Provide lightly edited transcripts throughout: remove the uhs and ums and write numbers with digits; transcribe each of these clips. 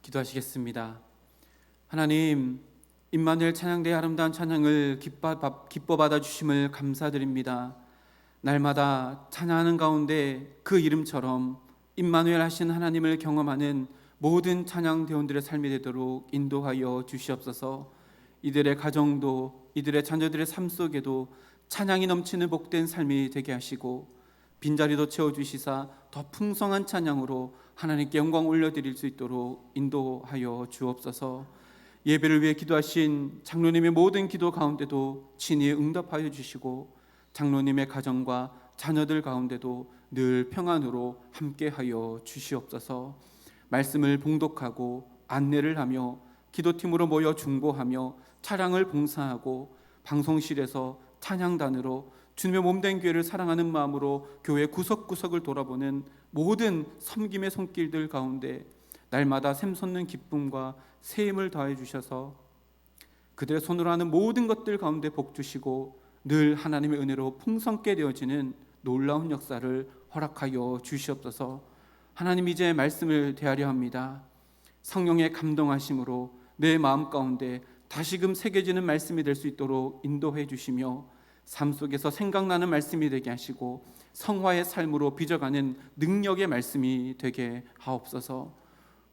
기도하시겠습니다. 하나님, 임마누엘 찬양대의 아름다운 찬양을 기뻐 받아주심을 감사드립니다. 날마다 찬양하는 가운데 그 이름처럼 임마누엘 하신 하나님을 경험하는 모든 찬양대원들의 삶이 되도록 인도하여 주시옵소서. 이들의 가정도, 이들의 자녀들의 삶 속에도 찬양이 넘치는 복된 삶이 되게 하시고, 빈자리도 채워주시사 더 풍성한 찬양으로 하나님께 영광 올려드릴 수 있도록 인도하여 주옵소서. 예배를 위해 기도하신 장로님의 모든 기도 가운데도 친히 응답하여 주시고, 장로님의 가정과 자녀들 가운데도 늘 평안으로 함께하여 주시옵소서. 말씀을 봉독하고 안내를 하며 기도팀으로 모여 중보하며 차량을 봉사하고 방송실에서 찬양단으로 주님의 몸된 교회를 사랑하는 마음으로 교회 구석구석을 돌아보는 모든 섬김의 손길들 가운데 날마다 샘솟는 기쁨과 세임을 더해 주셔서 그들의 손으로 하는 모든 것들 가운데 복 주시고 늘 하나님의 은혜로 풍성케 되어지는 놀라운 역사를 허락하여 주시옵소서. 하나님, 이제 말씀을 대하려 합니다. 성령의 감동하심으로 내 마음 가운데 다시금 새겨지는 말씀이 될 수 있도록 인도해 주시며, 삶 속에서 생각나는 말씀이 되게 하시고 성화의 삶으로 빚어가는 능력의 말씀이 되게 하옵소서.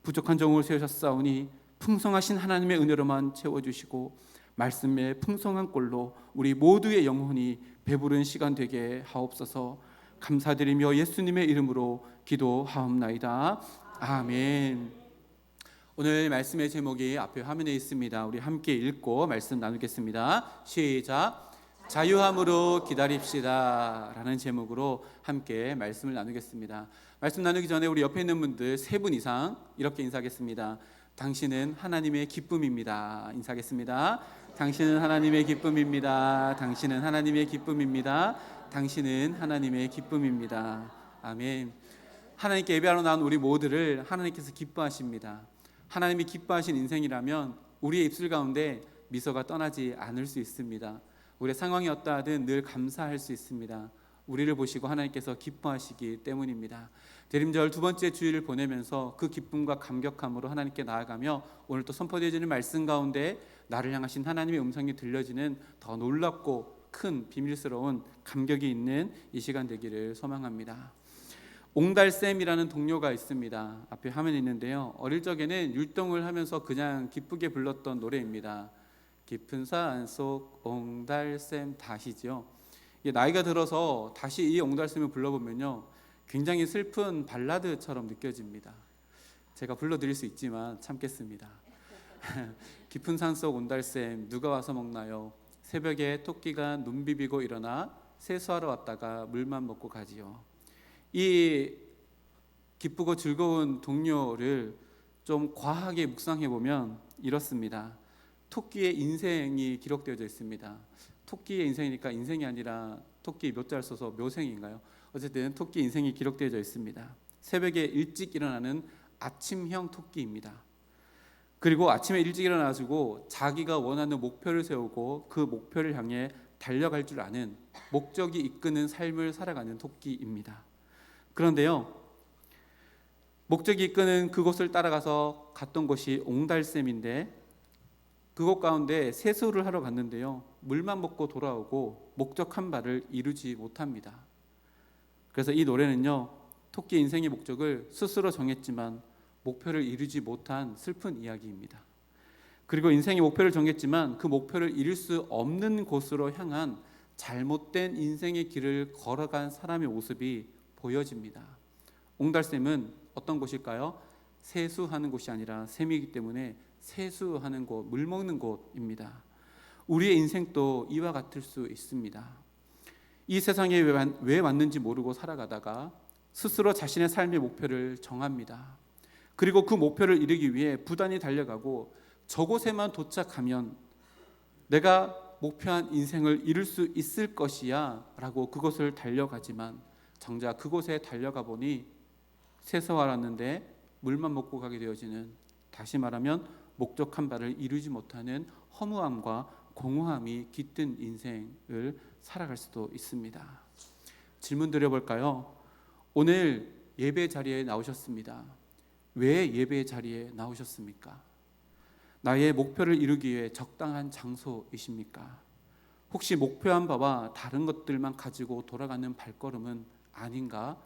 부족한 종을 세우셨사오니 풍성하신 하나님의 은혜로만 채워주시고 말씀의 풍성한 꼴로 우리 모두의 영혼이 배부른 시간 되게 하옵소서. 감사드리며 예수님의 이름으로 기도하옵나이다. 아멘. 오늘 말씀의 제목이 앞에 화면에 있습니다. 우리 함께 읽고 말씀 나누겠습니다. 시작. 자유함으로 기다립시다 라는 제목으로 함께 말씀을 나누겠습니다. 말씀 나누기 전에 우리 옆에 있는 분들 3분 이상 이렇게 인사하겠습니다. 당신은 하나님의 기쁨입니다. 인사하겠습니다. 당신은 하나님의 기쁨입니다. 당신은 하나님의 기쁨입니다. 당신은 하나님의 기쁨입니다. 아멘. 하나님께 예배하러 나온 우리 모두를 하나님께서 기뻐하십니다. 하나님이 기뻐하신 인생이라면 우리의 입술 가운데 미소가 떠나지 않을 수 있습니다. 우리의 상황이 어떠하든 늘 감사할 수 있습니다. 우리를 보시고 하나님께서 기뻐하시기 때문입니다. 대림절 두 번째 주일을 보내면서 그 기쁨과 감격함으로 하나님께 나아가며 오늘 또 선포되어지는 말씀 가운데 나를 향하신 하나님의 음성이 들려지는 더 놀랍고 큰 비밀스러운 감격이 있는 이 시간 되기를 소망합니다. 옹달샘이라는 동료가 있습니다. 앞에 화면에 있는데요. 어릴 적에는 율동을 하면서 그냥 기쁘게 불렀던 노래입니다. 깊은 산속 옹달샘 다시죠. 나이가 들어서 다시 이 옹달샘을 불러보면요, 굉장히 슬픈 발라드처럼 느껴집니다. 제가 불러드릴 수 있지만 참겠습니다. 깊은 산속 옹달샘 누가 와서 먹나요? 새벽에 토끼가 눈 비비고 일어나 세수하러 왔다가 물만 먹고 가지요. 이 기쁘고 즐거운 동요를 좀 과하게 묵상해 보면 이렇습니다. 토끼의 인생이 기록되어져 있습니다. 토끼의 인생이니까 인생이 아니라 토끼 묘자를 써서 묘생인가요? 어쨌든 토끼 인생이 기록되어져 있습니다. 새벽에 일찍 일어나는 아침형 토끼입니다. 그리고 아침에 일찍 일어나가지고 자기가 원하는 목표를 세우고 그 목표를 향해 달려갈 줄 아는, 목적이 이끄는 삶을 살아가는 토끼입니다. 그런데요, 목적이 이끄는 그곳을 따라가서 갔던 곳이 옹달샘인데 그곳 가운데 세수를 하러 갔는데요, 물만 먹고 돌아오고 목적한 바를 이루지 못합니다. 그래서 이 노래는요, 토끼 인생의 목적을 스스로 정했지만 목표를 이루지 못한 슬픈 이야기입니다. 그리고 인생의 목표를 정했지만 그 목표를 이룰 수 없는 곳으로 향한 잘못된 인생의 길을 걸어간 사람의 모습이 보여집니다. 옹달샘은 어떤 곳일까요? 세수하는 곳이 아니라 샘이기 때문에 세수하는 곳, 물 먹는 곳입니다. 우리의 인생도 이와 같을 수 있습니다. 이 세상에 왜 왔는지 모르고 살아가다가 스스로 자신의 삶의 목표를 정합니다. 그리고 그 목표를 이루기 위해 부단히 달려가고 저곳에만 도착하면 내가 목표한 인생을 이룰 수 있을 것이야 라고 그곳을 달려가지만 정작 그곳에 달려가 보니 세수하러 왔는데 물만 먹고 가게 되어지는, 다시 말하면 목적한 바를 이루지 못하는 허무함과 공허함이 깃든 인생을 살아갈 수도 있습니다. 질문 드려볼까요? 오늘 예배 자리에 나오셨습니다. 왜 예배의 자리에 나오셨습니까? 나의 목표를 이루기 위해 적당한 장소이십니까? 혹시 목표한 바와 다른 것들만 가지고 돌아가는 발걸음은 아닌가?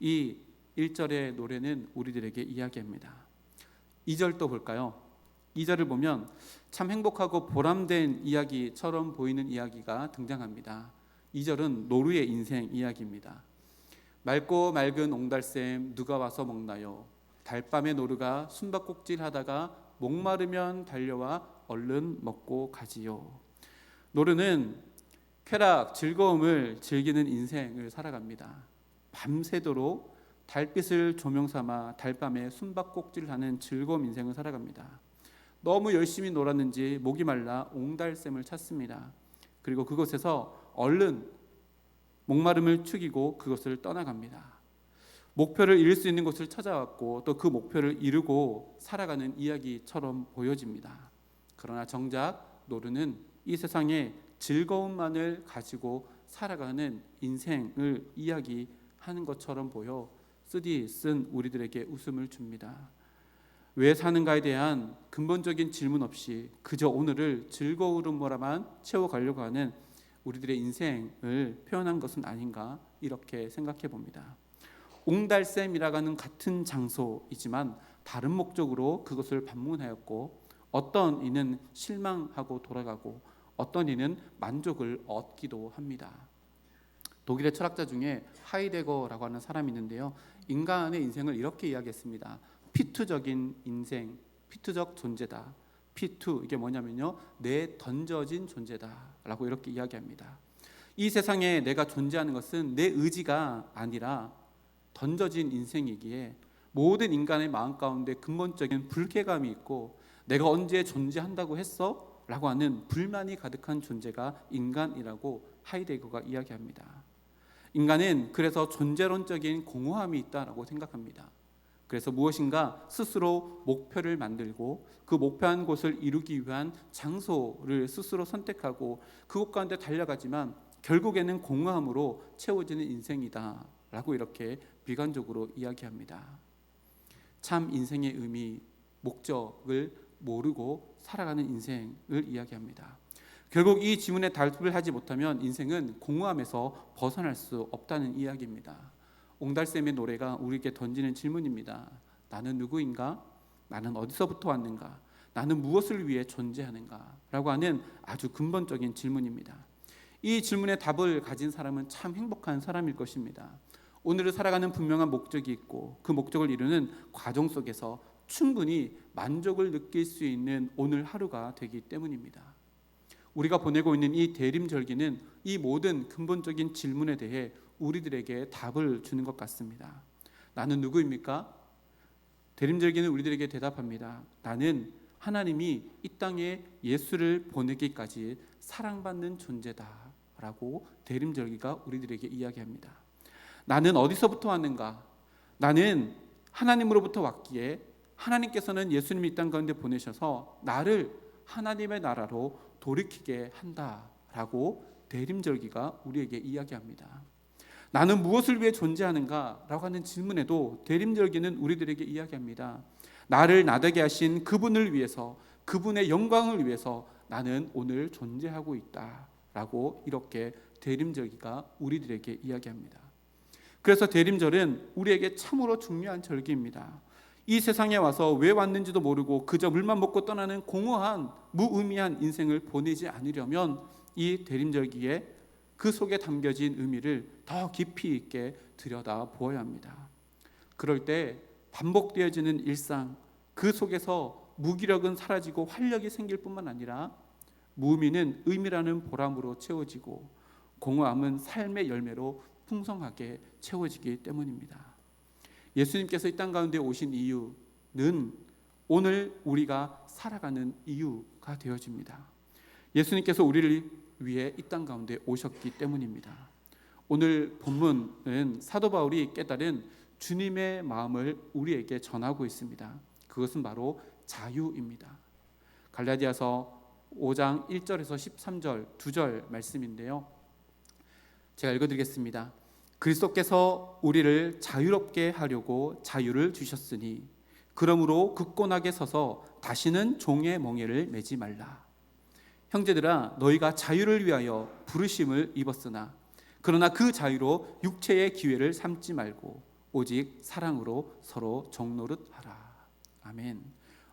이 1절의 노래는 우리들에게 이야기합니다. 2절도 볼까요? 2절을 보면 참 행복하고 보람된 이야기처럼 보이는 이야기가 등장합니다. 2절은 노루의 인생 이야기입니다. 맑고 맑은 옹달샘 누가 와서 먹나요? 달밤에 노루가 숨바꼭질 하다가 목마르면 달려와 얼른 먹고 가지요. 노루는 쾌락, 즐거움을 즐기는 인생을 살아갑니다. 밤새도록 달빛을 조명 삼아 달밤에 숨바꼭질하는 즐거운 인생을 살아갑니다. 너무 열심히 놀았는지 목이 말라 옹달샘을 찾습니다. 그리고 그곳에서 얼른 목마름을 축이고 그것을 떠나갑니다. 목표를 이룰 수 있는 곳을 찾아왔고 또 그 목표를 이루고 살아가는 이야기처럼 보여집니다. 그러나 정작 노루는 이 세상에 즐거움만을 가지고 살아가는 인생을 이야기하는 것처럼 보여 쓰디쓴 우리들에게 웃음을 줍니다. 왜 사는가에 대한 근본적인 질문 없이 그저 오늘을 즐거움으로만 채워가려고 하는 우리들의 인생을 표현한 것은 아닌가 이렇게 생각해 봅니다. 옹달샘이라고 하는 같은 장소이지만 다른 목적으로 그것을 방문하였고 어떤 이는 실망하고 돌아가고 어떤 이는 만족을 얻기도 합니다. 독일의 철학자 중에 하이데거라고 하는 사람이 있는데요. 인간의 인생을 이렇게 이야기했습니다. 피투적인 인생, 피투적 존재다. 피투 이게 뭐냐면요, 내 던져진 존재다라고 이렇게 이야기합니다. 이 세상에 내가 존재하는 것은 내 의지가 아니라 던져진 인생이기에 모든 인간의 마음 가운데 근본적인 불쾌감이 있고 내가 언제 존재한다고 했어? 라고 하는 불만이 가득한 존재가 인간이라고 하이데거가 이야기합니다. 인간은 그래서 존재론적인 공허함이 있다라고 생각합니다. 그래서 무엇인가 스스로 목표를 만들고 그 목표한 곳을 이루기 위한 장소를 스스로 선택하고 그곳 가운데 달려가지만 결국에는 공허함으로 채워지는 인생이다 라고 이렇게 비관적으로 이야기합니다. 참 인생의 의미, 목적을 모르고 살아가는 인생을 이야기합니다. 결국 이 지문에 답을 하지 못하면 인생은 공허함에서 벗어날 수 없다는 이야기입니다. 옹달샘의 노래가 우리에게 던지는 질문입니다. 나는 누구인가? 나는 어디서부터 왔는가? 나는 무엇을 위해 존재하는가? 라고 하는 아주 근본적인 질문입니다. 이 질문에 답을 가진 사람은 참 행복한 사람일 것입니다. 오늘을 살아가는 분명한 목적이 있고 그 목적을 이루는 과정 속에서 충분히 만족을 느낄 수 있는 오늘 하루가 되기 때문입니다. 우리가 보내고 있는 이 대림절기는 이 모든 근본적인 질문에 대해 우리들에게 답을 주는 것 같습니다. 나는 누구입니까? 대림절기는 우리들에게 대답합니다. 나는 하나님이 이 땅에 예수를 보내기까지 사랑받는 존재다 라고 대림절기가 우리들에게 이야기합니다. 나는 어디서부터 왔는가? 나는 하나님으로부터 왔기에 하나님께서는 예수님을 이 땅 가운데 보내셔서 나를 하나님의 나라로 돌이키게 한다라고 대림절기가 우리에게 이야기합니다. 나는 무엇을 위해 존재하는가? 라고 하는 질문에도 대림절기는 우리들에게 이야기합니다. 나를 나되게 하신 그분을 위해서, 그분의 영광을 위해서 나는 오늘 존재하고 있다 라고 이렇게 대림절기가 우리들에게 이야기합니다. 그래서 대림절은 우리에게 참으로 중요한 절기입니다. 이 세상에 와서 왜 왔는지도 모르고 그저 물만 먹고 떠나는 공허한 무의미한 인생을 보내지 않으려면 이 대림절기에 그 속에 담겨진 의미를 더 깊이 있게 들여다 보아야 합니다. 그럴 때 반복되어지는 일상, 그 속에서 무기력은 사라지고 활력이 생길 뿐만 아니라 무의미는 의미라는 보람으로 채워지고 공허함은 삶의 열매로 풍성하게 채워지기 때문입니다. 예수님께서 이 땅 가운데 오신 이유는 오늘 우리가 살아가는 이유가 되어집니다. 예수님께서 우리를 위해 이 땅 가운데 오셨기 때문입니다. 오늘 본문은 사도 바울이 깨달은 주님의 마음을 우리에게 전하고 있습니다. 그것은 바로 자유입니다. 갈라디아서 5장 1절에서 13절 2절 말씀인데요. 제가 읽어드리겠습니다. 그리스도께서 우리를 자유롭게 하려고 자유를 주셨으니 그러므로 굳건하게 서서 다시는 종의 멍에를 매지 말라. 형제들아, 너희가 자유를 위하여 부르심을 입었으나 그러나 그 자유로 육체의 기회를 삼지 말고 오직 사랑으로 서로 적노릇 하라. 아멘.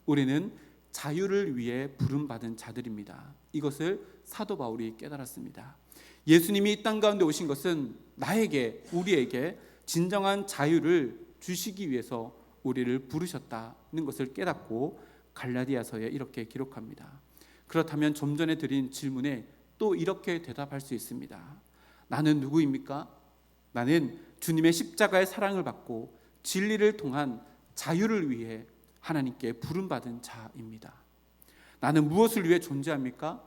우리는 자유를 위해 부름받은 자들입니다. 이것을 사도 바울이 깨달았습니다. 예수님이 이 땅 가운데 오신 것은 나에게, 우리에게 진정한 자유를 주시기 위해서 우리를 부르셨다는 것을 깨닫고 갈라디아서에 이렇게 기록합니다. 그렇다면 좀 전에 드린 질문에 또 이렇게 대답할 수 있습니다. 나는 누구입니까? 나는 주님의 십자가의 사랑을 받고 진리를 통한 자유를 위해 하나님께 부름받은 자입니다. 나는 무엇을 위해 존재합니까?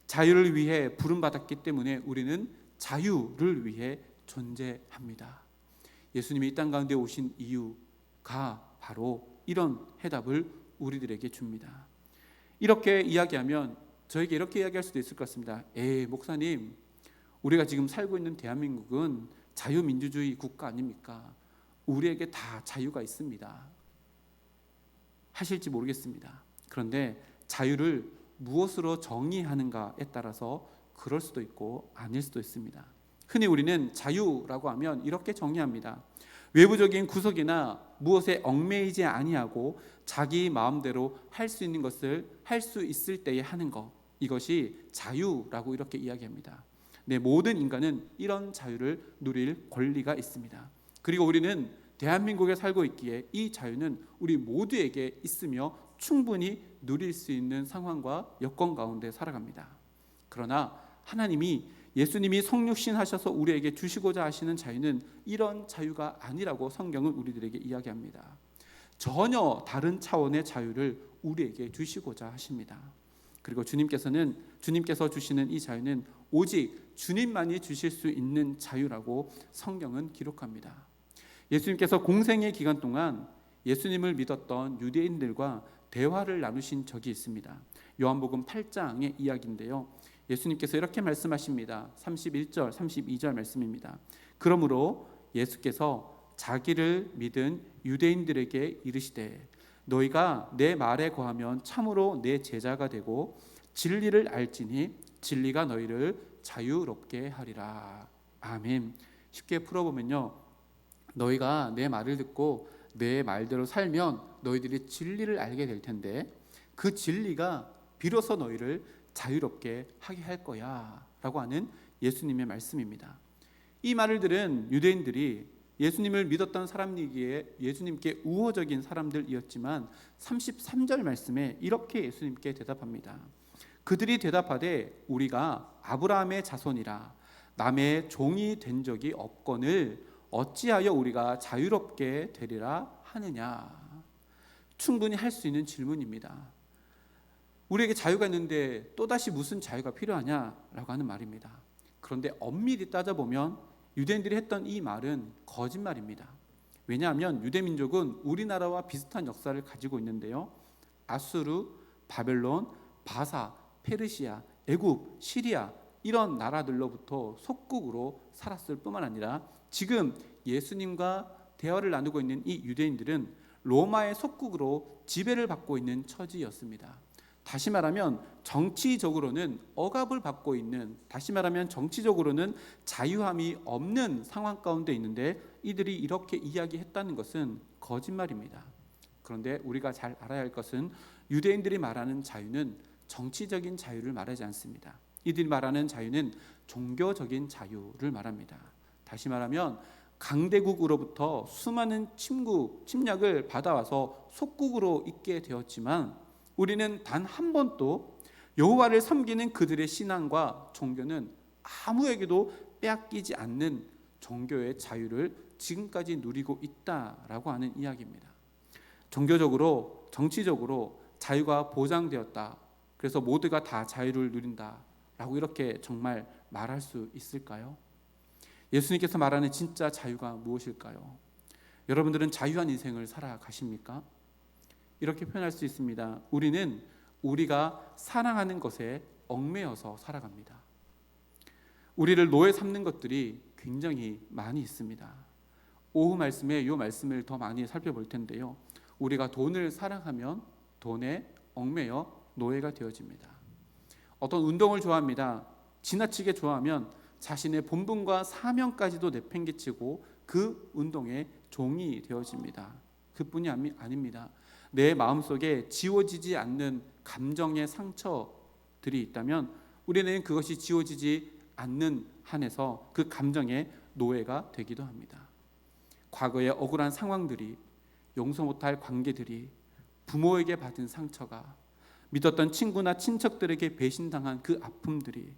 자유를 위해 부름받았기 때문에 우리는 자유를 위해 존재합니다. 예수님이 이 땅 가운데 오신 이유가 바로 이런 해답을 우리들에게 줍니다. 이렇게 이야기하면 저에게 이렇게 이야기할 수도 있을 것 같습니다. 목사님, 우리가 지금 살고 있는 대한민국은 자유민주주의 국가 아닙니까? 우리에게 다 자유가 있습니다. 하실지 모르겠습니다. 그런데 자유를 무엇으로 정의하는가에 따라서 그럴 수도 있고 아닐 수도 있습니다. 흔히 우리는 자유라고 하면 이렇게 정의합니다. 외부적인 구석이나 무엇에 얽매이지 아니하고 자기 마음대로 할 수 있는 것을 할 수 있을 때에 하는 것, 이것이 자유라고 이렇게 이야기합니다. 네, 모든 인간은 이런 자유를 누릴 권리가 있습니다. 그리고 우리는 대한민국에 살고 있기에 이 자유는 우리 모두에게 있으며 충분히 누릴 수 있는 상황과 여건 가운데 살아갑니다. 그러나 하나님이, 예수님이 성육신 하셔서 우리에게 주시고자 하시는 자유는 이런 자유가 아니라고 성경은 우리들에게 이야기합니다. 전혀 다른 차원의 자유를 우리에게 주시고자 하십니다. 그리고 주님께서 주시는 이 자유는 오직 주님만이 주실 수 있는 자유라고 성경은 기록합니다. 예수님께서 공생의 기간 동안 예수님을 믿었던 유대인들과 대화를 나누신 적이 있습니다. 요한복음 8장의 이야기인데요. 예수님께서 이렇게 말씀하십니다. 31절, 32절 말씀입니다. 그러므로 예수께서 자기를 믿은 유대인들에게 이르시되 너희가 내 말에 거하면 참으로 내 제자가 되고 진리를 알지니 진리가 너희를 자유롭게 하리라. 아멘. 쉽게 풀어보면요, 너희가 내 말을 듣고 내 말대로 살면 너희들이 진리를 알게 될 텐데 그 진리가 비로소 너희를 자유롭게 하게 할 거야 라고 하는 예수님의 말씀입니다. 이 말을 들은 유대인들이 예수님을 믿었던 사람이기에 예수님께 우호적인 사람들이었지만 33절 말씀에 이렇게 예수님께 대답합니다. 그들이 대답하되 우리가 아브라함의 자손이라 남의 종이 된 적이 없거늘 어찌하여 우리가 자유롭게 되리라 하느냐. 충분히 할 수 있는 질문입니다. 우리에게 자유가 있는데 또다시 무슨 자유가 필요하냐라고 하는 말입니다. 그런데 엄밀히 따져보면 유대인들이 했던 이 말은 거짓말입니다. 왜냐하면 유대민족은 우리나라와 비슷한 역사를 가지고 있는데요, 아수르, 바벨론, 바사, 페르시아, 애굽, 시리아 이런 나라들로부터 속국으로 살았을 뿐만 아니라 지금 예수님과 대화를 나누고 있는 이 유대인들은 로마의 속국으로 지배를 받고 있는 처지였습니다. 다시 말하면 정치적으로는 억압을 받고 있는, 다시 말하면 정치적으로는 자유함이 없는 상황 가운데 있는데 이들이 이렇게 이야기했다는 것은 거짓말입니다. 그런데 우리가 잘 알아야 할 것은 유대인들이 말하는 자유는 정치적인 자유를 말하지 않습니다. 이들이 말하는 자유는 종교적인 자유를 말합니다. 다시 말하면 강대국으로부터 수많은 침략을 받아와서 속국으로 있게 되었지만 우리는 단 한 번도 여호와를 섬기는 그들의 신앙과 종교는 아무에게도 빼앗기지 않는 종교의 자유를 지금까지 누리고 있다라고 하는 이야기입니다. 종교적으로, 정치적으로 자유가 보장되었다, 그래서 모두가 다 자유를 누린다라고 이렇게 정말 말할 수 있을까요? 예수님께서 말하는 진짜 자유가 무엇일까요? 여러분들은 자유한 인생을 살아가십니까? 이렇게 표현할 수 있습니다. 우리는 우리가 사랑하는 것에 얽매여서 살아갑니다. 우리를 노예 삼는 것들이 굉장히 많이 있습니다. 오후 말씀에 이 말씀을 더 많이 살펴볼 텐데요, 우리가 돈을 사랑하면 돈에 얽매여 노예가 되어집니다. 어떤 운동을 좋아합니다. 지나치게 좋아하면 자신의 본분과 사명까지도 내팽개치고 그 운동의 종이 되어집니다. 그뿐이 아닙니다. 내 마음속에 지워지지 않는 감정의 상처들이 있다면 우리는 그것이 지워지지 않는 한에서 그 감정의 노예가 되기도 합니다. 과거의 억울한 상황들이, 용서 못할 관계들이, 부모에게 받은 상처가, 믿었던 친구나 친척들에게 배신당한 그 아픔들이,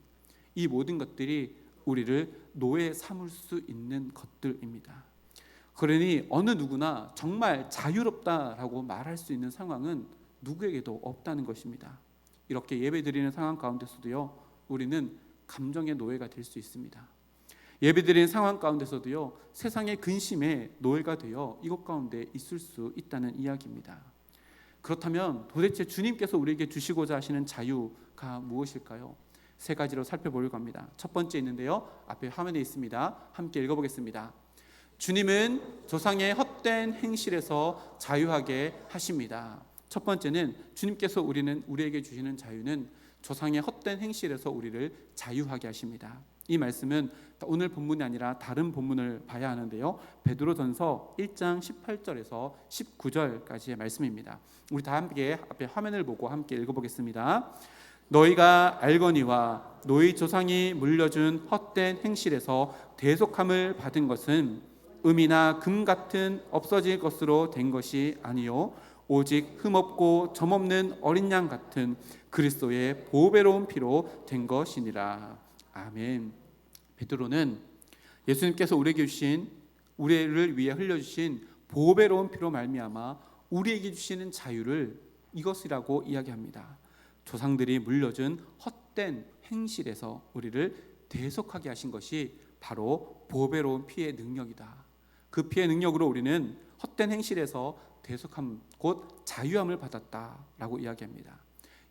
이 모든 것들이 우리를 노예 삼을 수 있는 것들입니다. 그러니 어느 누구나 정말 자유롭다라고 말할 수 있는 상황은 누구에게도 없다는 것입니다. 이렇게 예배드리는 상황 가운데서도요, 우리는 감정의 노예가 될 수 있습니다. 예배드리는 상황 가운데서도요, 세상의 근심에 노예가 되어 이것 가운데 있을 수 있다는 이야기입니다. 그렇다면 도대체 주님께서 우리에게 주시고자 하시는 자유가 무엇일까요? 세 가지로 살펴보려고 합니다. 첫 번째 있는데요, 앞에 화면에 있습니다. 함께 읽어보겠습니다. 주님은 조상의 헛된 행실에서 자유하게 하십니다. 첫 번째는 주님께서 우리에게 주시는 자유는 조상의 헛된 행실에서 우리를 자유하게 하십니다. 이 말씀은 오늘 본문이 아니라 다른 본문을 봐야 하는데요, 베드로전서 1장 18절에서 19절까지의 말씀입니다. 우리 다 함께 앞에 화면을 보고 함께 읽어보겠습니다. 너희가 알거니와 너희 조상이 물려준 헛된 행실에서 대속함을 받은 것은 금이나 금 같은 없어질 것으로 된 것이 아니요 오직 흠없고 점없는 어린 양 같은 그리스도의 보배로운 피로 된 것이니라. 아멘. 베드로는 예수님께서 우리를 위해 흘려주신 보배로운 피로 말미암아 우리에게 주시는 자유를 이것이라고 이야기합니다. 조상들이 물려준 헛된 행실에서 우리를 대속하게 하신 것이 바로 보배로운 피의 능력이다. 그 피의 능력으로 우리는 헛된 행실에서 대속함, 곧 자유함을 받았다라고 이야기합니다.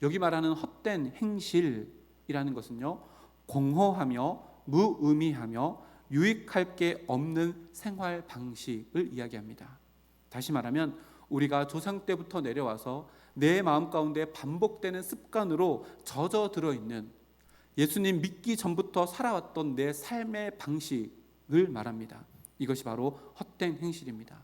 여기 말하는 헛된 행실이라는 것은요, 공허하며 무의미하며 유익할 게 없는 생활 방식을 이야기합니다. 다시 말하면 우리가 조상 때부터 내려와서 내 마음 가운데 반복되는 습관으로 젖어들어 있는, 예수님 믿기 전부터 살아왔던 내 삶의 방식을 말합니다. 이것이 바로 헛된 행실입니다.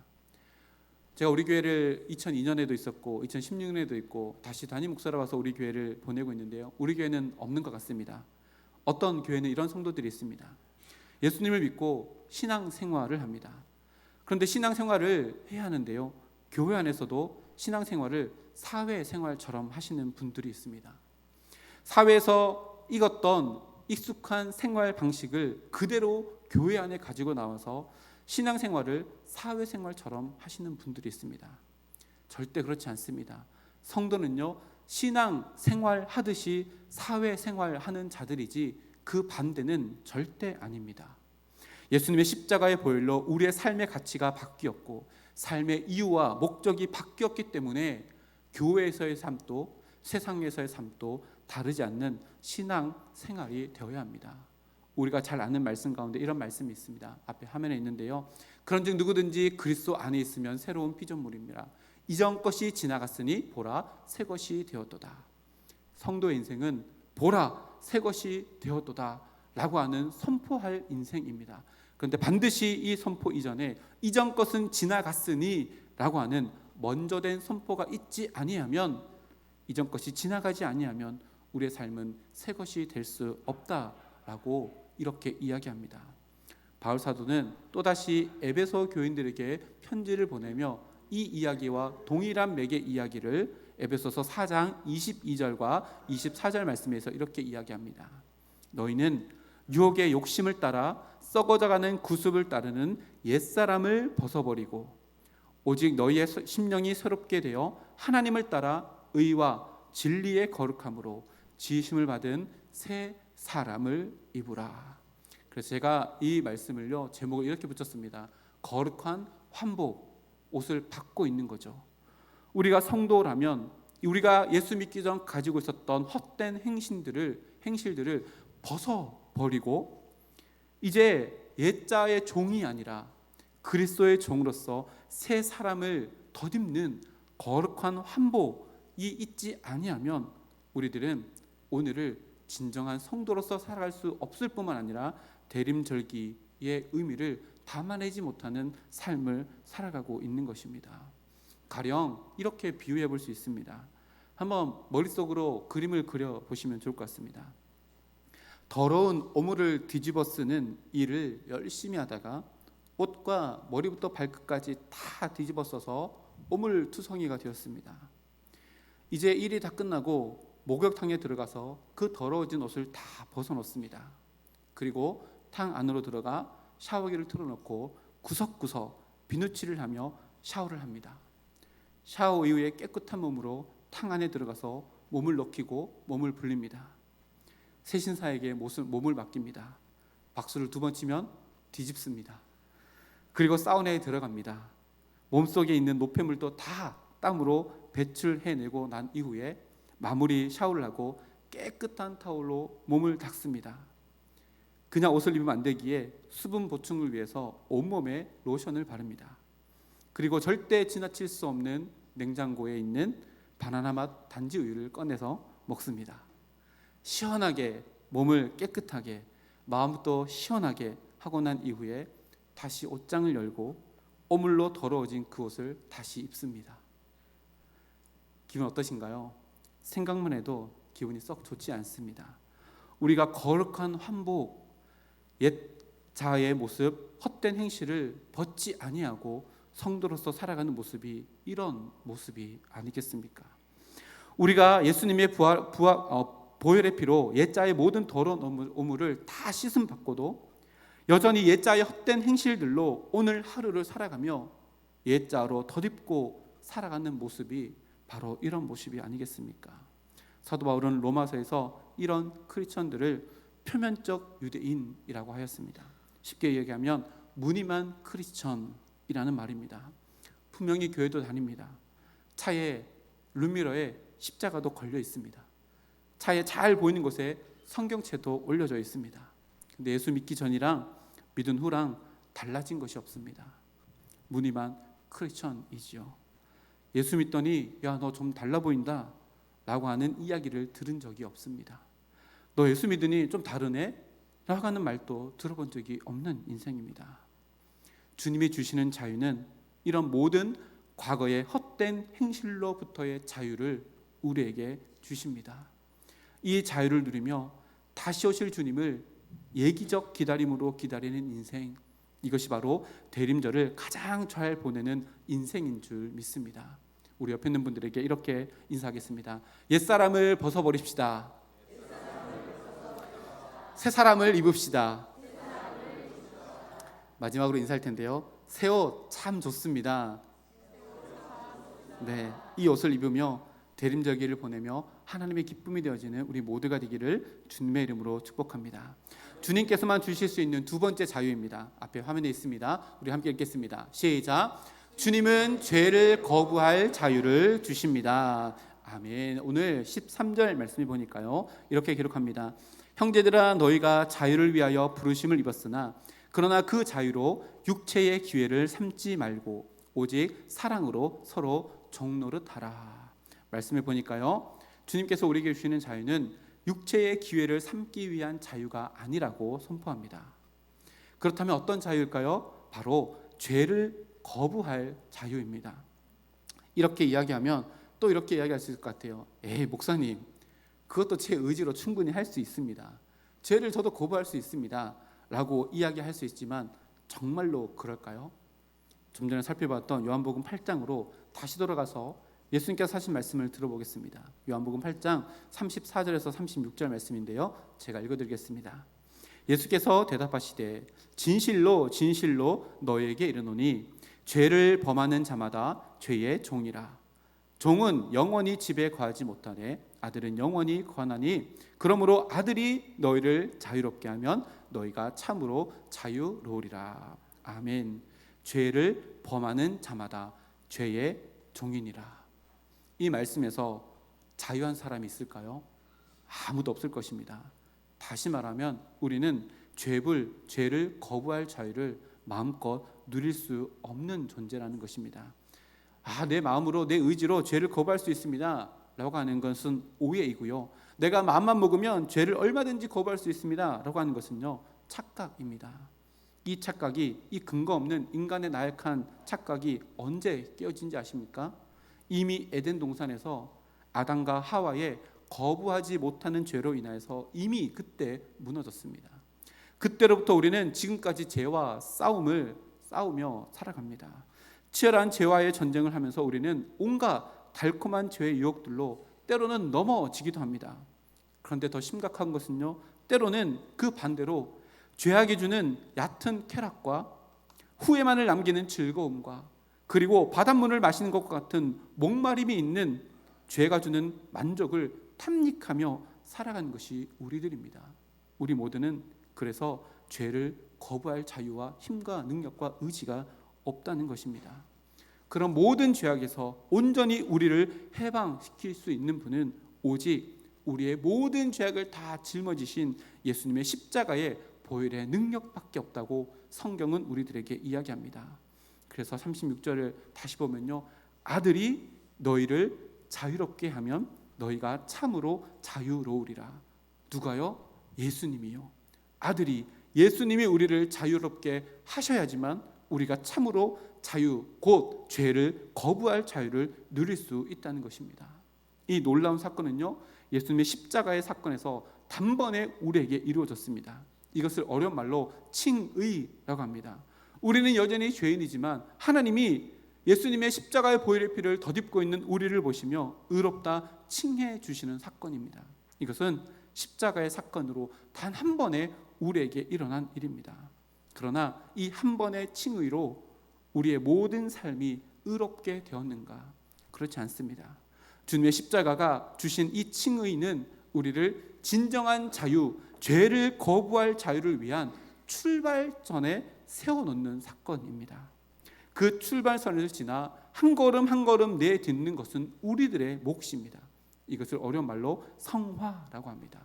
제가 우리 교회를 2002년에도 있었고 2016년에도 있고 다시 담임 목사로 와서 우리 교회를 보내고 있는데요, 우리 교회는 없는 것 같습니다. 어떤 교회는 이런 성도들이 있습니다. 예수님을 믿고 신앙생활을 합니다. 그런데 신앙생활을 해야 하는데요, 교회 안에서도 신앙생활을 사회생활처럼 하시는 분들이 있습니다. 사회에서 익었던 익숙한 생활 방식을 그대로 교회 안에 가지고 나와서 신앙생활을 사회생활처럼 하시는 분들이 있습니다. 절대 그렇지 않습니다. 성도는요, 신앙생활 하듯이 사회생활 하는 자들이지 그 반대는 절대 아닙니다. 예수님의 십자가의 보혈로 우리의 삶의 가치가 바뀌었고 삶의 이유와 목적이 바뀌었기 때문에 교회에서의 삶도 세상에서의 삶도 다르지 않는 신앙생활이 되어야 합니다. 우리가 잘 아는 말씀 가운데 이런 말씀이 있습니다. 앞에 화면에 있는데요, 그런즉 누구든지 그리스도 안에 있으면 새로운 피조물입니다. 이전 것이 지나갔으니 보라 새 것이 되었도다. 성도의 인생은 보라 새 것이 되었도다 라고 하는 선포할 인생입니다. 그런데 반드시 이 선포 이전에 이전 것은 지나갔으니 라고 하는 먼저 된 선포가 있지 아니하면, 이전 것이 지나가지 아니하면 우리의 삶은 새 것이 될 수 없다라고 이렇게 이야기합니다. 바울 사도는 또다시 에베소 교인들에게 편지를 보내며 이 이야기와 동일한 맥의 이야기를 에베소서 4장 22절과 24절 말씀에서 이렇게 이야기합니다. 너희는 유혹의 욕심을 따라 썩어져가는 구습을 따르는 옛사람을 벗어버리고 오직 너희의 심령이 새롭게 되어 하나님을 따라 의와 진리의 거룩함으로 지으심을 받은 새 사람을 입으라. 그래서 제가 이 말씀을요, 제목을 이렇게 붙였습니다. 거룩한 환복, 옷을 받고 있는 거죠. 우리가 성도라면 우리가 예수 믿기 전 가지고 있었던 헛된 행실들을 벗어버리고 이제 옛자의 종이 아니라 그리스도의 종으로서 새 사람을 덧입는 거룩한 환복이 있지 아니하면 우리들은 오늘을 진정한 성도로서 살아갈 수 없을 뿐만 아니라 대림절기의 의미를 담아내지 못하는 삶을 살아가고 있는 것입니다. 가령 이렇게 비유해 볼 수 있습니다. 한번 머릿속으로 그림을 그려 보시면 좋을 것 같습니다. 더러운 오물을 뒤집어 쓰는 일을 열심히 하다가 옷과 머리부터 발끝까지 다 뒤집어 써서 오물투성이가 되었습니다. 이제 일이 다 끝나고 목욕탕에 들어가서 그 더러워진 옷을 다 벗어놓습니다. 그리고 탕 안으로 들어가 샤워기를 틀어놓고 구석구석 비누칠을 하며 샤워를 합니다. 샤워 이후에 깨끗한 몸으로 탕 안에 들어가서 몸을 녹이고 몸을 불립니다. 세신사에게 몸을 맡깁니다. 박수를 2번 치면 뒤집습니다. 그리고 사우나에 들어갑니다. 몸속에 있는 노폐물도 다 땀으로 배출해내고 난 이후에 마무리 샤워를 하고 깨끗한 타올로 몸을 닦습니다. 그냥 옷을 입으면 안 되기에 수분 보충을 위해서 온몸에 로션을 바릅니다. 그리고 절대 지나칠 수 없는 냉장고에 있는 바나나 맛 단지 우유를 꺼내서 먹습니다. 시원하게 몸을 깨끗하게 마음도 시원하게 하고 난 이후에 다시 옷장을 열고 오물로 더러워진 그 옷을 다시 입습니다. 기분 어떠신가요? 생각만 해도 기분이 썩 좋지 않습니다. 우리가 거룩한 환복, 옛 자아의 모습, 헛된 행실을 벗지 아니하고 성도로서 살아가는 모습이 이런 모습이 아니겠습니까? 우리가 예수님의 보혈의 피로 옛자의 모든 더러운 오물을 다 씻음 받고도 여전히 옛자의 헛된 행실들로 오늘 하루를 살아가며 옛자로 덧입고 살아가는 모습이 바로 이런 모습이 아니겠습니까? 사도 바울은 로마서에서 이런 크리스천들을 표면적 유대인이라고 하였습니다. 쉽게 얘기하면 무늬만 크리스천이라는 말입니다. 분명히 교회도 다닙니다. 차에 룸미러에 십자가도 걸려 있습니다. 차에 잘 보이는 곳에 성경책도 올려져 있습니다. 근데 예수 믿기 전이랑 믿은 후랑 달라진 것이 없습니다. 무늬만 크리스천이지요. 예수 믿더니 야, 너 좀 달라 보인다 라고 하는 이야기를 들은 적이 없습니다. 너 예수 믿으니 좀 다르네? 라고 하는 말도 들어본 적이 없는 인생입니다. 주님이 주시는 자유는 이런 모든 과거의 헛된 행실로부터의 자유를 우리에게 주십니다. 이 자유를 누리며 다시 오실 주님을 예기적 기다림으로 기다리는 인생, 이것이 바로 대림절을 가장 잘 보내는 인생인 줄 믿습니다. 우리 옆에 있는 분들에게 이렇게 인사하겠습니다. 옛사람을 벗어버립시다. 새 사람을 입읍시다. 마지막으로 인사할 텐데요. 새 옷 참 좋습니다. 네, 이 옷을 입으며 대림절기를 보내며 하나님의 기쁨이 되어지는 우리 모두가 되기를 주님의 이름으로 축복합니다. 주님께서만 주실 수 있는 두 번째 자유입니다. 앞에 화면에 있습니다. 우리 함께 읽겠습니다. 시작. 주님은 죄를 거부할 자유를 주십니다. 아멘. 오늘 13절 말씀을 보니까요, 이렇게 기록합니다. 형제들아, 너희가 자유를 위하여 부르심을 입었으나 그러나 그 자유로 육체의 기회를 삼지 말고 오직 사랑으로 서로 종노릇하라. 말씀을 보니까요, 주님께서 우리에게 주시는 자유는 육체의 기회를 삼기 위한 자유가 아니라고 선포합니다. 그렇다면 어떤 자유일까요? 바로 죄를 거부할 자유입니다. 이렇게 이야기하면 또 이렇게 이야기할 수 있을 것 같아요. 에이, 목사님, 그것도 제 의지로 충분히 할 수 있습니다. 죄를 저도 거부할 수 있습니다 라고 이야기할 수 있지만 정말로 그럴까요? 좀 전에 살펴봤던 요한복음 8장으로 다시 돌아가서 예수님께서 하신 말씀을 들어보겠습니다. 요한복음 8장 34절에서 36절 말씀인데요, 제가 읽어드리겠습니다. 예수께서 대답하시되 진실로 진실로 너희에게 이르노니 죄를 범하는 자마다 죄의 종이라. 종은 영원히 집에 거하지 못하되 아들은 영원히 거하나니 그러므로 아들이 너희를 자유롭게 하면 너희가 참으로 자유로우리라. 아멘. 죄를 범하는 자마다 죄의 종이니라. 이 말씀에서 자유한 사람이 있을까요? 아무도 없을 것입니다. 다시 말하면 우리는 죄를 거부할 자유를 마음껏 누릴 수 없는 존재라는 것입니다. 내 마음으로 내 의지로 죄를 거부할 수 있습니다 라고 하는 것은 오해이고요. 내가 마음만 먹으면 죄를 얼마든지 거부할 수 있습니다 라고 하는 것은요, 착각입니다. 이 착각이, 이 근거 없는 인간의 나약한 착각이 언제 깨어진지 아십니까? 이미 에덴 동산에서 아담과 하와의 거부하지 못하는 죄로 인하여서 이미 그때 무너졌습니다. 그때로부터 우리는 지금까지 죄와 싸우며 살아갑니다. 치열한 죄와의 전쟁을 하면서 우리는 온갖 달콤한 죄의 유혹들로 때로는 넘어지기도 합니다. 그런데 더 심각한 것은요, 때로는 그 반대로 죄악이 주는 얕은 쾌락과 후회만을 남기는 즐거움과 그리고 바닷물을 마시는 것과 같은 목마름이 있는 죄가 주는 만족을 탐닉하며 살아가는 것이 우리들입니다. 우리 모두는 그래서 죄를 거부할 자유와 힘과 능력과 의지가 없다는 것입니다. 그런 모든 죄악에서 온전히 우리를 해방시킬 수 있는 분은 오직 우리의 모든 죄악을 다 짊어지신 예수님의 십자가의 보혈의 능력밖에 없다고 성경은 우리들에게 이야기합니다. 그래서 36절을 다시 보면요, 아들이 너희를 자유롭게 하면 너희가 참으로 자유로우리라. 누가요? 예수님이요. 아들이, 예수님이 우리를 자유롭게 하셔야지만 우리가 참으로 자유, 곧 죄를 거부할 자유를 누릴 수 있다는 것입니다. 이 놀라운 사건은요, 예수님의 십자가의 사건에서 단번에 우리에게 이루어졌습니다. 이것을 어려운 말로 칭의라고 합니다. 우리는 여전히 죄인이지만 하나님이 예수님의 십자가의 보혈의 피를 덧입고 있는 우리를 보시며 의롭다 칭해 주시는 사건입니다. 이것은 십자가의 사건으로 단 한 번에 우리에게 일어난 일입니다. 그러나 이 한 번의 칭의로 우리의 모든 삶이 의롭게 되었는가? 그렇지 않습니다. 주님의 십자가가 주신 이 칭의는 우리를 진정한 자유, 죄를 거부할 자유를 위한 출발선에 세워놓는 사건입니다. 그 출발선을 지나 한 걸음 한 걸음 내딛는 것은 우리들의 몫입니다. 이것을 어려운 말로 성화라고 합니다.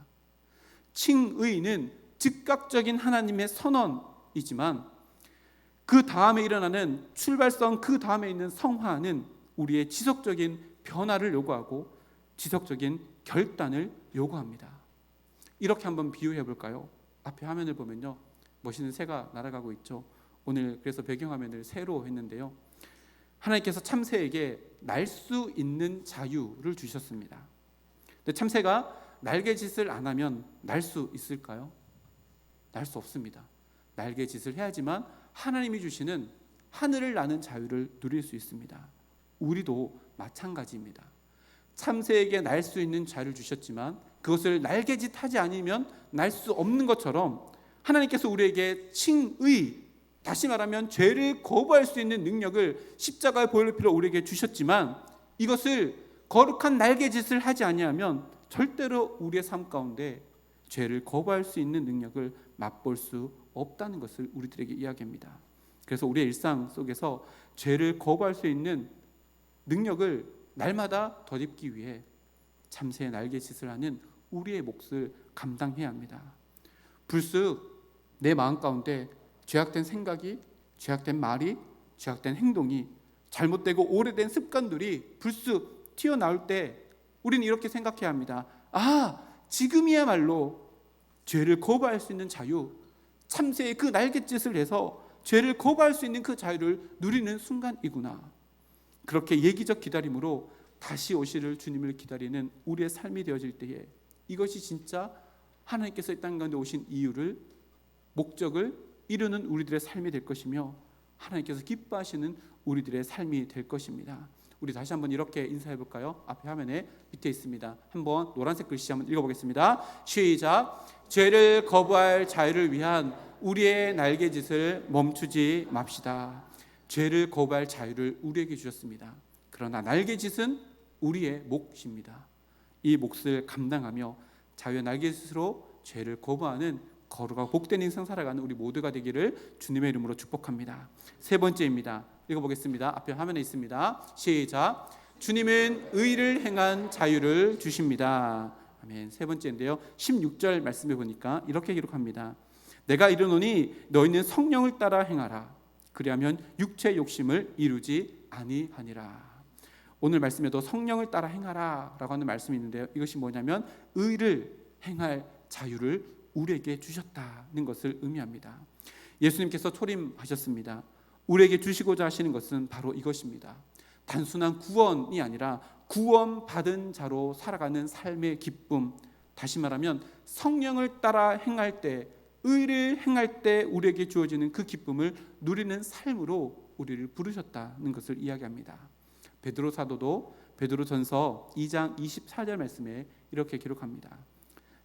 칭의는 즉각적인 하나님의 선언이지만 그 다음에 일어나는 출발선, 그 다음에 있는 성화는 우리의 지속적인 변화를 요구하고 지속적인 결단을 요구합니다. 이렇게 한번 비유해 볼까요? 앞에 화면을 보면요, 멋있는 새가 날아가고 있죠. 오늘 그래서 배경화면을 새로 했는데요, 하나님께서 참새에게 날 수 있는 자유를 주셨습니다. 근데 참새가 날개짓을 안 하면 날 수 있을까요? 날 수 없습니다. 날개짓을 해야지만 하나님이 주시는 하늘을 나는 자유를 누릴 수 있습니다. 우리도 마찬가지입니다. 참새에게 날 수 있는 자유를 주셨지만 그것을 날개짓하지 않으면 날 수 없는 것처럼 하나님께서 우리에게 칭의, 다시 말하면 죄를 거부할 수 있는 능력을 십자가의 보혈의 피로 우리에게 주셨지만 이것을 거룩한 날개짓을 하지 아니하면 절대로 우리의 삶 가운데 죄를 거부할 수 있는 능력을 맛볼 수 없다는 것을 우리들에게 이야기합니다. 그래서 우리의 일상 속에서 죄를 거부할 수 있는 능력을 날마다 덧입기 위해 참새의 날개짓을 하는 우리의 몫을 감당해야 합니다. 불쑥 내 마음 가운데 죄악된 생각이, 죄악된 말이, 죄악된 행동이, 잘못되고 오래된 습관들이 불쑥 튀어나올 때 우리는 이렇게 생각해야 합니다. 지금이야말로 죄를 거부할 수 있는 자유, 참새의 그 날갯짓을 해서 죄를 거부할 수 있는 그 자유를 누리는 순간이구나. 그렇게 예기적 기다림으로 다시 오실 주님을 기다리는 우리의 삶이 되어질 때에 이것이 진짜 하나님께서 이 땅 가운데 오신 이유를, 목적을 이루는 우리들의 삶이 될 것이며 하나님께서 기뻐하시는 우리들의 삶이 될 것입니다. 우리 다시 한번 이렇게 인사해 볼까요? 앞에 화면에 밑에 있습니다. 한번 노란색 글씨 한번 읽어보겠습니다. 시작. 죄를 거부할 자유를 위한 우리의 날개짓을 멈추지 맙시다. 죄를 거부할 자유를 우리에게 주셨습니다. 그러나 날개짓은 우리의 몫입니다. 이 몫을 감당하며 자유의 날개짓으로 죄를 거부하는 거룩하고 복된 인생 살아가는 우리 모두가 되기를 주님의 이름으로 축복합니다. 세 번째입니다. 읽어보겠습니다. 앞에 화면에 있습니다. 시작. 주님은 의를 행한 자유를 주십니다. 아멘. 세 번째인데요, 16절 말씀해 보니까 이렇게 기록합니다. 내가 이르노니 너희는 성령을 따라 행하라. 그리하면 육체의 욕심을 이루지 아니하니라. 오늘 말씀에도 성령을 따라 행하라 라고 하는 말씀이 있는데요, 이것이 뭐냐면 의를 행할 자유를 우리에게 주셨다는 것을 의미합니다. 예수님께서 초림하셨습니다. 우리에게 주시고자 하시는 것은 바로 이것입니다. 단순한 구원이 아니라 구원받은 자로 살아가는 삶의 기쁨, 다시 말하면 성령을 따라 행할 때, 의를 행할 때 우리에게 주어지는 그 기쁨을 누리는 삶으로 우리를 부르셨다는 것을 이야기합니다. 베드로 사도도 베드로전서 2장 24절 말씀에 이렇게 기록합니다.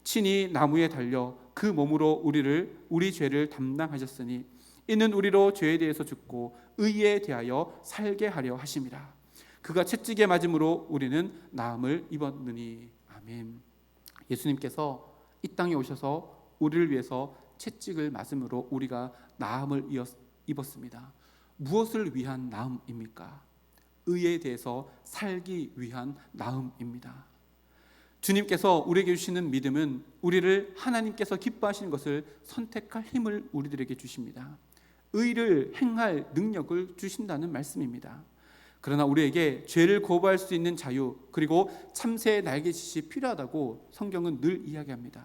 친히 나무에 달려 그 몸으로 우리 죄를 담당하셨으니 이는 우리로 죄에 대해서 죽고 의에 대하여 살게 하려 하심이라. 그가 채찍에 맞음으로 우리는 나음을 입었느니. 아멘. 예수님께서 이 땅에 오셔서 우리를 위해서 채찍을 맞음으로 우리가 나음을 입었습니다. 무엇을 위한 나음입니까? 의에 대해서 살기 위한 나음입니다. 주님께서 우리에게 주시는 믿음은 우리를 하나님께서 기뻐하시는 것을 선택할 힘을 우리들에게 주십니다. 의를 행할 능력을 주신다는 말씀입니다. 그러나 우리에게 죄를 거부할 수 있는 자유, 그리고 참새의 날개짓이 필요하다고 성경은 늘 이야기합니다.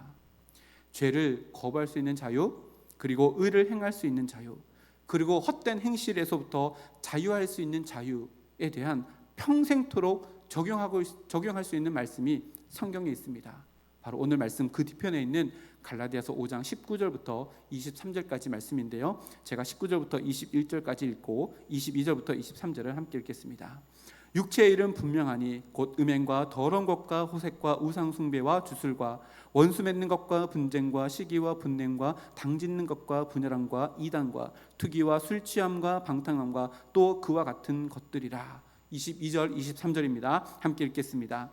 죄를 거부할 수 있는 자유, 그리고 의를 행할 수 있는 자유, 그리고 헛된 행실에서부터 자유할 수 있는 자유에 대한 평생토록 적용할 수 있는 말씀이 성경에 있습니다. 바로 오늘 말씀 그 뒤편에 있는 갈라디아서 5장 19절부터 23절까지 말씀인데요, 제가 19절부터 21절까지 읽고 22절부터 23절을 함께 읽겠습니다. 육체의 일은 분명하니 곧 음행과 더러운 것과 호색과 우상 숭배와 주술과 원수 맺는 것과 분쟁과 시기와 분냄과 당짓는 것과 분열함과 이단과 투기와 술 취함과 방탕함과 또 그와 같은 것들이라. 22절 23절입니다. 함께 읽겠습니다.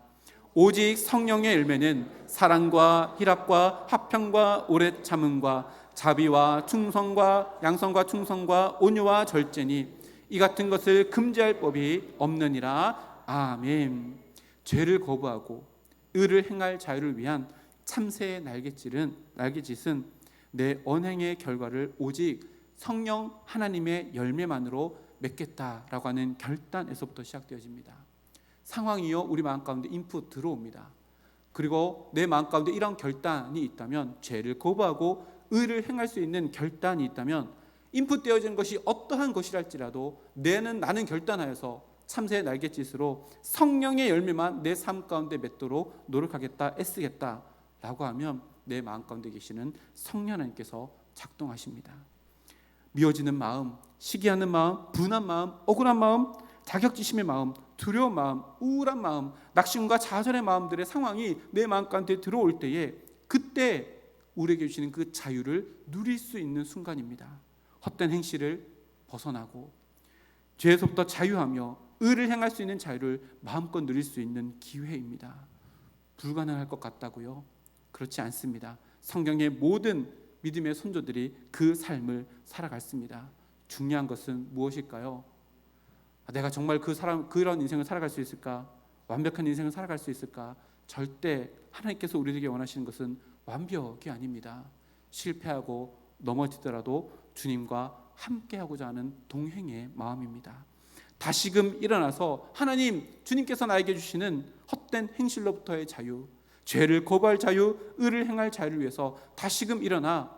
오직 성령의 열매는 사랑과 희락과 화평과 오래 참음과 자비와 충성과 양성과 충성과 온유와 절제니 이 같은 것을 금지할 법이 없느니라. 아멘. 죄를 거부하고 의를 행할 자유를 위한 참새의 날개짓은 내 언행의 결과를 오직 성령 하나님의 열매만으로 맺겠다라고 하는 결단에서부터 시작되어집니다. 상황이요, 우리 마음 가운데 인풋 들어옵니다. 그리고 내 마음 가운데 이런 결단이 있다면, 죄를 거부하고 의를 행할 수 있는 결단이 있다면, 인풋되어지는 것이 어떠한 것이랄지라도 나는 결단하여서 참새의 날갯짓으로 성령의 열매만 내 삶 가운데 맺도록 노력하겠다, 애쓰겠다 라고 하면 내 마음 가운데 계시는 성령 하나님께서 작동하십니다. 미워지는 마음, 시기하는 마음, 분한 마음, 억울한 마음, 자격지심의 마음, 두려운 마음, 우울한 마음, 낙심과 좌절의 마음들의 상황이 내 마음 가운데 들어올 때에, 그때 우리에게 주시는 그 자유를 누릴 수 있는 순간입니다. 헛된 행실을 벗어나고 죄에서부터 자유하며 의를 행할 수 있는 자유를 마음껏 누릴 수 있는 기회입니다. 불가능할 것 같다고요? 그렇지 않습니다. 성경의 모든 믿음의 선조들이 그 삶을 살아갔습니다. 중요한 것은 무엇일까요? 내가 정말 그런 인생을 살아갈 수 있을까? 완벽한 인생을 살아갈 수 있을까? 절대 하나님께서 우리에게 원하시는 것은 완벽이 아닙니다. 실패하고 넘어지더라도 주님과 함께하고자 하는 동행의 마음입니다. 다시금 일어나서 주님께서 나에게 주시는 헛된 행실로부터의 자유, 죄를 거부할 자유, 의를 행할 자유를 위해서 다시금 일어나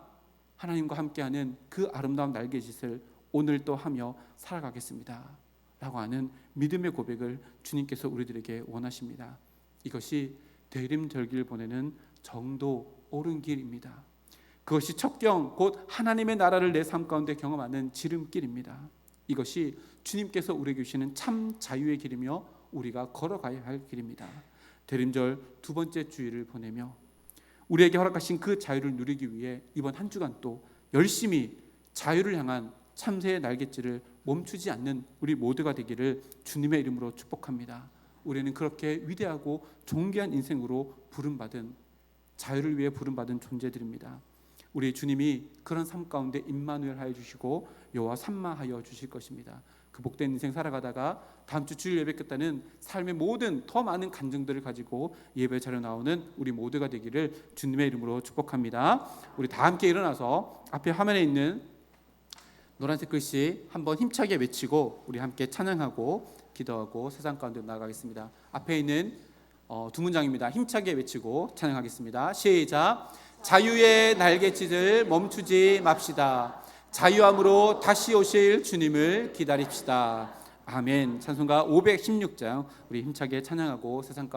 하나님과 함께하는 그 아름다운 날개짓을 오늘도 하며 살아가겠습니다 라고 하는 믿음의 고백을 주님께서 우리들에게 원하십니다. 이것이 대림절기를 보내는 정도 옳은 길입니다. 그것이 첩경, 곧 하나님의 나라를 내 삶 가운데 경험하는 지름길입니다. 이것이 주님께서 우리에게 주시는 참 자유의 길이며 우리가 걸어가야 할 길입니다. 대림절 두 번째 주일을 보내며 우리에게 허락하신 그 자유를 누리기 위해 이번 한 주간 또 열심히 자유를 향한 참새의 날갯짓을 멈추지 않는 우리 모두가 되기를 주님의 이름으로 축복합니다. 우리는 그렇게 위대하고 존귀한 인생으로 부름받은, 자유를 위해 부름받은 존재들입니다. 우리 주님이 그런 삶 가운데 임마누엘 하여 주시고 여호와 삼마하여 주실 것입니다. 그 복된 인생 살아가다가 다음 주 주일 예배 끝나는 삶의 모든 더 많은 간증들을 가지고 예배 자리에 나오는 우리 모두가 되기를 주님의 이름으로 축복합니다. 우리 다 함께 일어나서 앞에 화면에 있는 노란색 글씨 한번 힘차게 외치고 우리 함께 찬양하고 기도하고 세상 가운데 나아가겠습니다. 앞에 있는 두 문장입니다. 힘차게 외치고 찬양하겠습니다. 시작. 자유의 날갯짓을 멈추지 맙시다. 자유함으로 다시 오실 주님을 기다립시다. 아멘. 찬송가 516장 우리 힘차게 찬양하고 세상 가운데